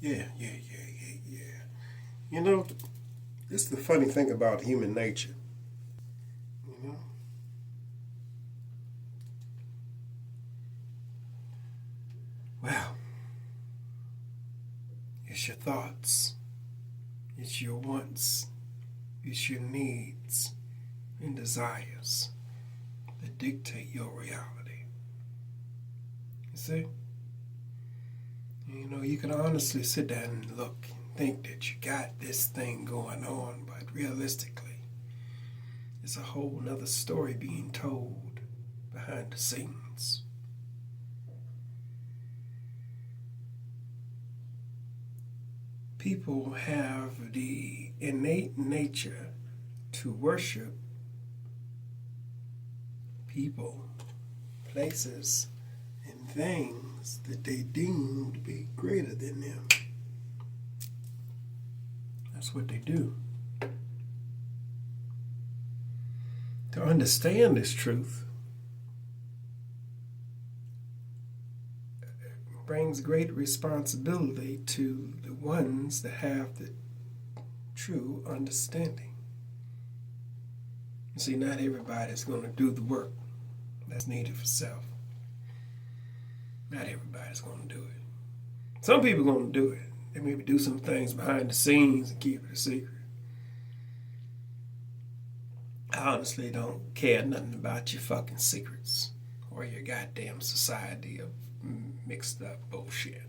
Yeah. You know, this is the funny thing about human nature. You know, well, it's your thoughts, it's your wants, it's your needs and desires that dictate your reality. You see? You know, you can honestly sit down and look and think that you got this thing going on, but realistically, it's a whole nother story being told behind the scenes. People have the innate nature to worship people, places, and things that they deem to be greater than them. That's what they do. To understand this truth brings great responsibility to the ones that have the true understanding. You see, not everybody's going to do the work that's needed for self. Not everybody's going to do it. Some people are going to do it. They maybe do some things behind the scenes and keep it a secret. I honestly don't care nothing about your fucking secrets or your goddamn society of mixed up bullshit.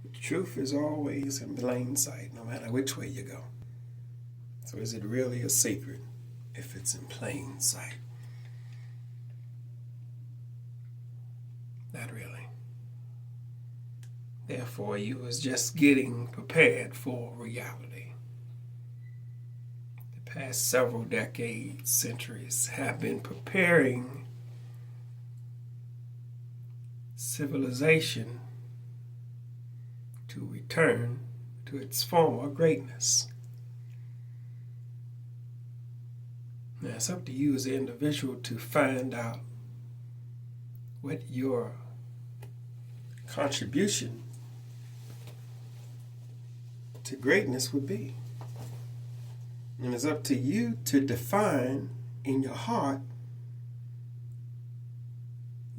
The truth is always in plain sight, no matter which way you go. So is it really a secret if it's in plain sight? Not really. Therefore, you was just getting prepared for reality. The past several decades, centuries have been preparing civilization to return to its former greatness. Now, it's up to you as an individual to find out what your contribution to greatness would be. And it's up to you to define in your heart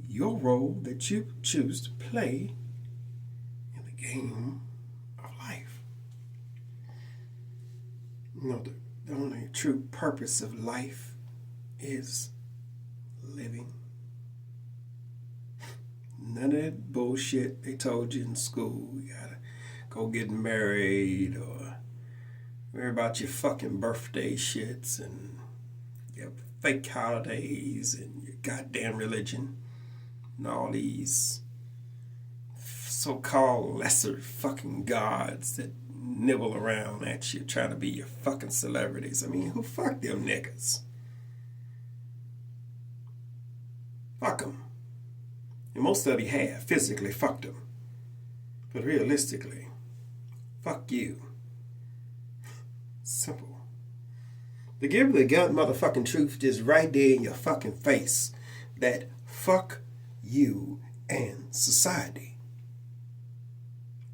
your role that you choose to play in the game of life. You know, the only true purpose of life is living. None of that bullshit they told you in school. You gotta go get married or worry about your fucking birthday shits and your fake holidays and your goddamn religion and all these so-called lesser fucking gods that nibble around at you trying to be your fucking celebrities. I mean, who fuck them niggas? Fuck them. And most of you have physically fucked them. But realistically, fuck you. Simple. The give the gut motherfucking truth is right there in your fucking face. That fuck you and society.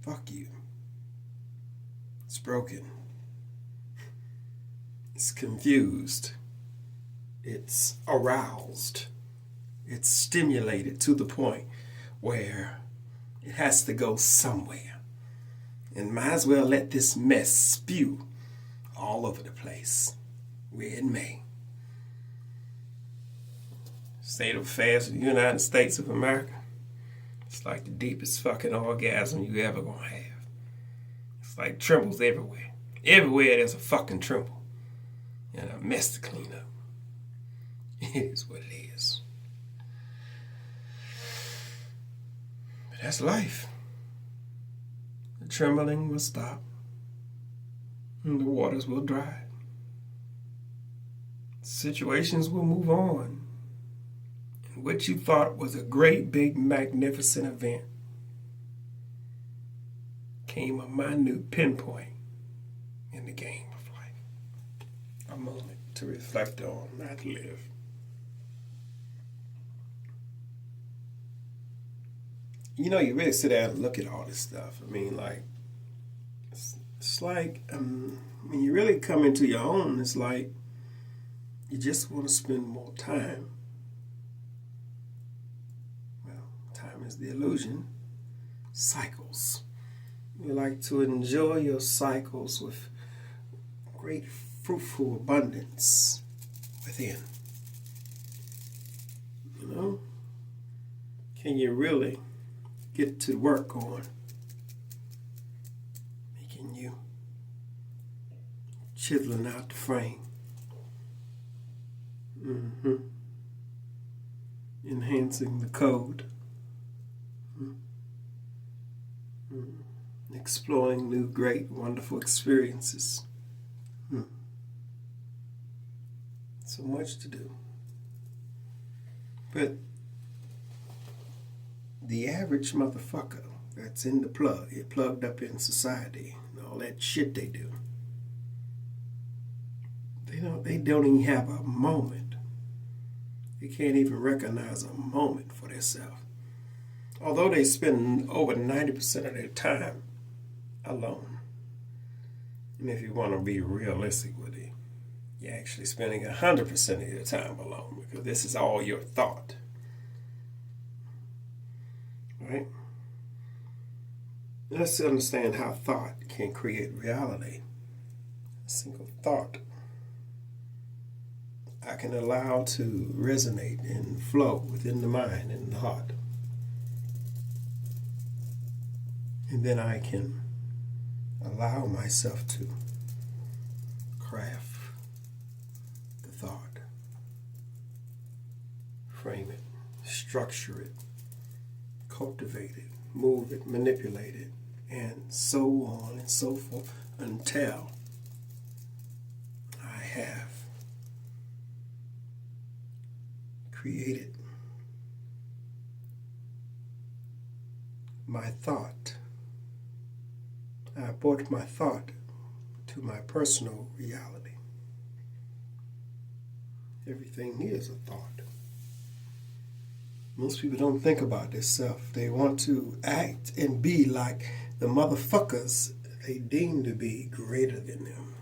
Fuck you. It's broken. It's confused. It's aroused. It's stimulated to the point where it has to go somewhere. And might as well let this mess spew all over the place where it may. State of affairs in the United States of America. It's like the deepest fucking orgasm you ever gonna have. It's like trembles everywhere. Everywhere there's a fucking tremble. And a mess to clean up. It is what it is. But that's life. The trembling will stop. And the waters will dry. Situations will move on. And what you thought was a great, big, magnificent event came a minute pinpoint in the game of life. A moment to reflect on, not live. you know, you really sit down and look at all this stuff. I mean, like, it's like, when you really come into your own, it's like you just want to spend more time. Well, time is the illusion. Cycles. You like to enjoy your cycles with great fruitful abundance within. You know? Can you really get to work on making you chiseling out the frame? Enhancing the code. Exploring new, great, wonderful experiences. So much to do. But the average motherfucker that's in the plug, it plugged up in society and all that shit they do, they don't even have a moment. They can't even recognize a moment for themselves. Although they spend over 90% of their time alone. And if you want to be realistic with it, you're actually spending 100% of your time alone, because this is all your thought. Right? Let's understand how thought can create reality. A single thought I can allow to resonate and flow within the mind and the heart. And then I can allow myself to craft the thought, frame it, structure it, cultivate it, move it, manipulate it, and so on and so forth until I have created my thought. I brought my thought to my personal reality. Everything is a thought. Most people don't think about this stuff. They want to act and be like the motherfuckers they deem to be greater than them.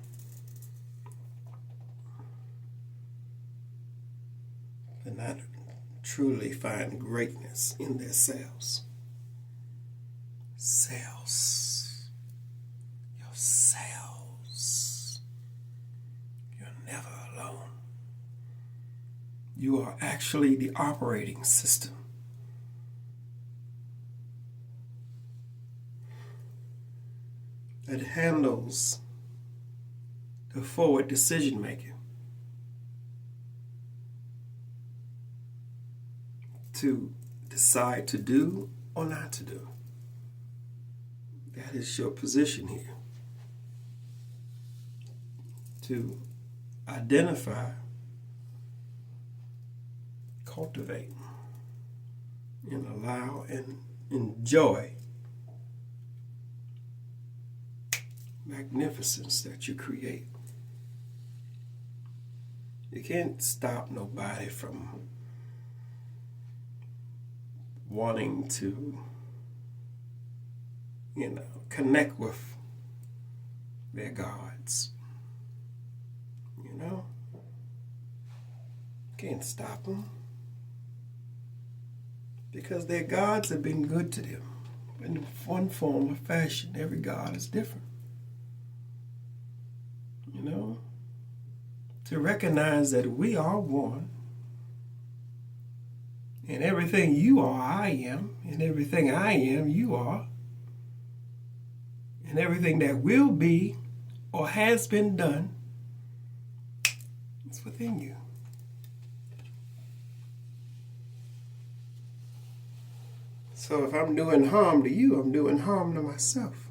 But not truly find greatness in their selves. Selves. Your selves. You're never alone. You are actually the operating system. That handles the forward decision making. To decide to do or not to do. That is your position here. To identify, cultivate, and allow and enjoy magnificence that you create. You can't stop nobody from wanting to, connect with their gods. Can't stop them. Because their gods have been good to them. In one form or fashion, every god is different. To recognize that we are one. And everything you are, I am. And everything I am, you are. And everything that will be or has been done is within you. So if I'm doing harm to you, I'm doing harm to myself.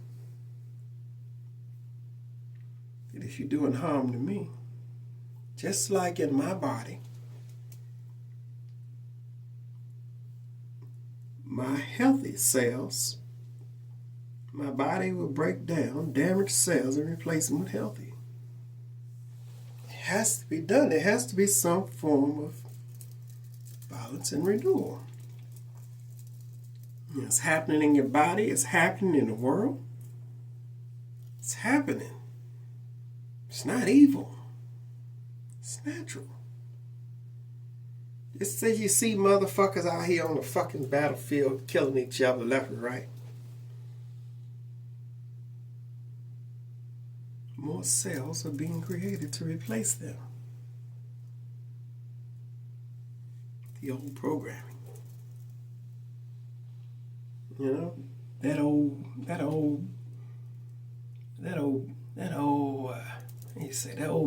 And if you're doing harm to me, just like in my body, my healthy cells, my body will break down damaged cells and replace them with healthy. It has to be done. There has to be some form of balance and renewal. It's happening in your body. It's happening in the world. It's happening. It's not evil. It's natural. Just say you see motherfuckers out here on the fucking battlefield killing each other left and right. More cells are being created to replace them. The old programming. You know, that old, that old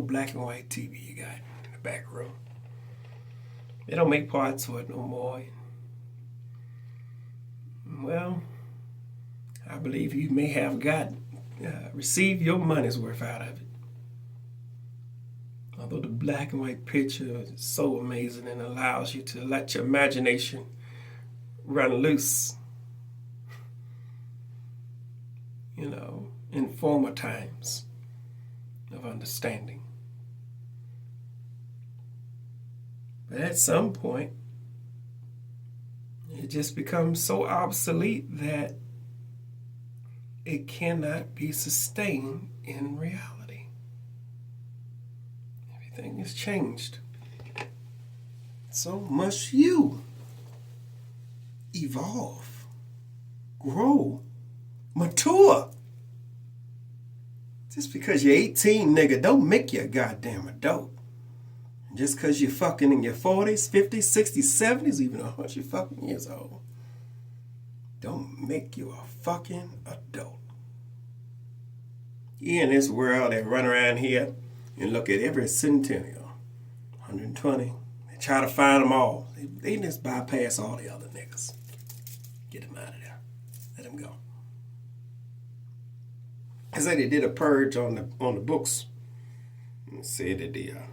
black and white TV you got in the back room. They don't make parts of it no more. Well, I believe you may have received your money's worth out of it. Although the black and white picture is so amazing and allows you to let your imagination run loose. You know, in former times of understanding. But at some point, it just becomes so obsolete that it cannot be sustained in reality. Everything has changed. So must you evolve, grow, mature. Just because you're 18, nigga, don't make you a goddamn adult. Just because you're fucking in your 40s, 50s, 60s, 70s, even 100 fucking years old, don't make you a fucking adult. You in this world, they run around here and look at every centennial, 120. They try to find them all. They just bypass all the other niggas. Get them out of there. Let them go. I said they did a purge on the books and said that you're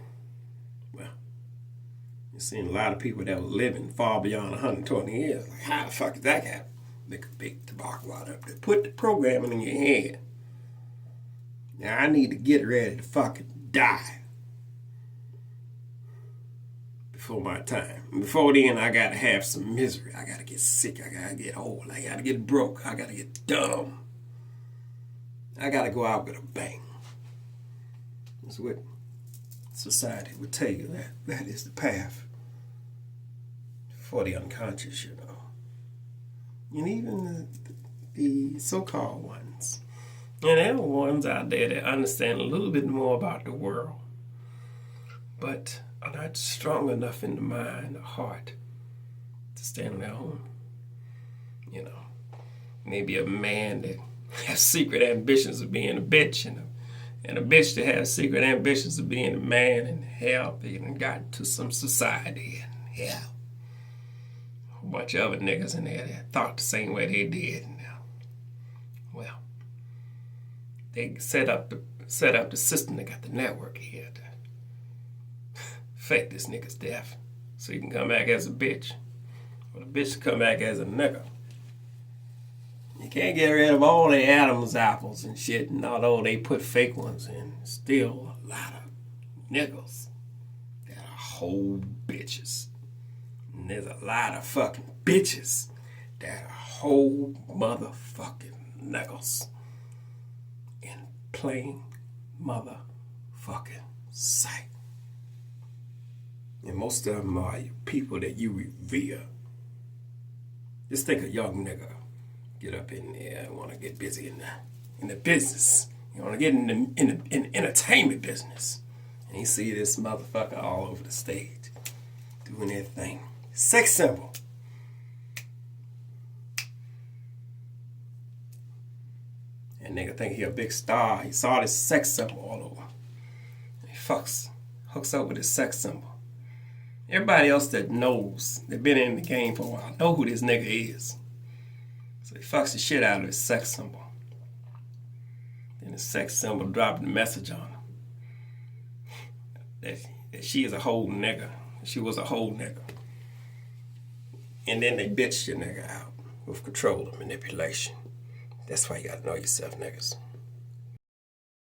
seeing a lot of people that were living far beyond 120 years. Like, how the fuck did that happen? Make a big tobacco out up there. Put the programming in your head. Now I need to get ready to fucking die before my time. And before then, I gotta have some misery. I gotta get sick. I gotta get old. I gotta get broke. I gotta get dumb. I gotta go out with a bang. That's what society would tell you. That is the path for the unconscious, you know. And even the so-called ones. And there are ones out there that understand a little bit more about the world, but are not strong enough in the mind or heart to stand on their own. You know, maybe a man that has secret ambitions of being a bitch, and a bitch that has secret ambitions of being a man, and hell, they done got into some society, and hell, a whole bunch of other niggas in there that thought the same way they did. And, well, they set up the system. They got the network here to fake this nigga's death, so he can come back as a bitch, or the bitch can come back as a nigga. You can't get rid of all the Adam's apples and shit, and although they put fake ones in, still a lot of niggas that are whole bitches. And there's a lot of fucking bitches that are whole motherfucking niggas in plain motherfucking sight. And most of them are people that you revere. Just think a young nigga get up in there and want to get busy in the business. You want to get in the entertainment business. And you see this motherfucker all over the stage doing their thing. Sex symbol. And nigga think he a big star. He saw this sex symbol all over. And he hooks up with his sex symbol. Everybody else that knows, that been in the game for a while, know who this nigga is. So he fucks the shit out of his sex symbol. Then the sex symbol dropped the message on him. That she is a whole nigga. She was a whole nigga. And then they bitch your nigga out with control and manipulation. That's why you gotta know yourself, niggas.